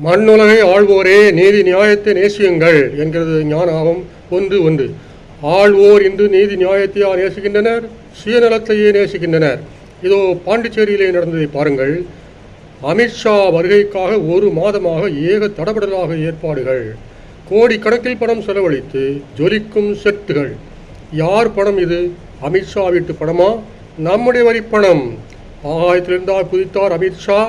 மண்ணுலகை ஆள்வோரே நீதி நியாயத்தை நேசியுங்கள் என்கிறது ஞானாவும் 1:1. ஆள்வோர் இன்று நீதி நியாயத்தையா நேசிக்கின்றனர், சுயநலத்தையே நேசிக்கின்றனர். இதோ பாண்டிச்சேரியிலே நடந்ததை பாருங்கள். அமித்ஷா வருகைக்காக ஒரு மாதமாக ஏக தடபடலாக ஏற்பாடுகள். கோடிக்கணக்கில் பணம் செலவழித்து ஜொலிக்கும் செட்டுகள். யார் பணம் இது? அமித்ஷா வீட்டு பணமா? நம்முடைய வரிப்பணம். ஆகாயத்திலிருந்தா குதித்தார் அமித்ஷா.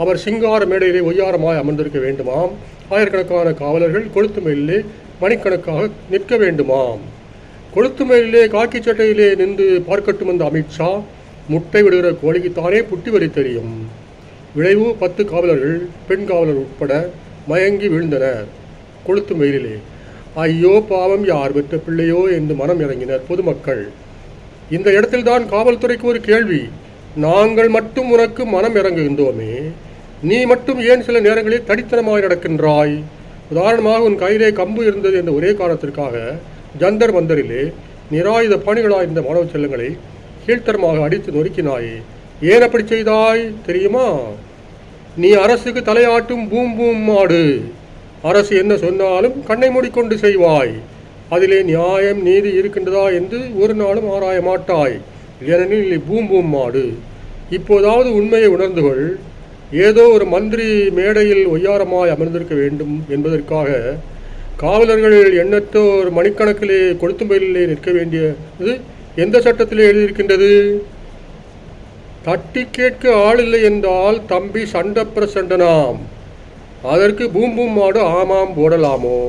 அவர் சிங்கார மேடையிலே ஒய்யாரமாய் அமர்ந்திருக்க வேண்டுமாம். ஆயிரக்கணக்கான காவலர்கள் கொளுத்து மயிலே மணிக்கணக்காக நிற்க வேண்டுமாம். கொளுத்து மயிலே காக்கி சட்டையிலே நின்று பார்க்கட்டும் அந்த அமித்ஷா. முட்டை விடுகிற கோழிக்குத்தானே புட்டி வரி தெரியும். விளைவு 10 காவலர்கள் பெண் காவலர் உட்பட மயங்கி வீழ்ந்தனர் கொளுத்து மயிலே. ஐயோ பாவம், யார் பெற்ற பிள்ளையோ என்று மனம் இறங்கினர் பொதுமக்கள். இந்த இடத்தில்தான் காவல்துறைக்கு ஒரு கேள்வி. நாங்கள் மட்டும் உனக்கு மனம் இறங்குகின்றோமே, நீ மட்டும் ஏன் சில நேரங்களில் தடித்தனமாய் நடக்கின்றாய்? உதாரணமாக உன் கையிலே கம்பு இருந்தது என்ற ஒரே காரணத்திற்காக ஜந்தர் மந்தரிலே நிராயுத பாணிகளாயிருந்த மாணவ செல்லங்களை கீழ்த்தரமாக அடித்து நொறுக்கினாயே. ஏன் அப்படி செய்தாய் தெரியுமா? நீ அரசுக்கு தலையாட்டும் பூம் பூம் மாடு. அரசு என்ன சொன்னாலும் கண்ணை மூடிக்கொண்டு செய்வாய். அதிலே நியாயம் நீதி இருக்கின்றதா என்று ஒரு நாளும் ஆராய மாட்டாய். ஏனெனில் நீ பூம் பூம் மாடு. இப்போதாவது உண்மையை உணர்ந்து கொள். ஏதோ ஒரு மந்திரி மேடையில் ஒய்யாரமாய் அமர்ந்திருக்க வேண்டும் என்பதற்காக காவலர்கள் எண்ணற்றோர் மணிக்கணக்கிலே கொளுத்தும்பயிலே நிற்க வேண்டியது எந்த சட்டத்திலே எழுதியிருக்கின்றது? தட்டி கேட்க ஆள் இல்லை என்றால் தம்பி சண்ட பிரசண்டனாம். அதற்கு பூம் பூம் மாடு ஆமாம் போடலாமோ?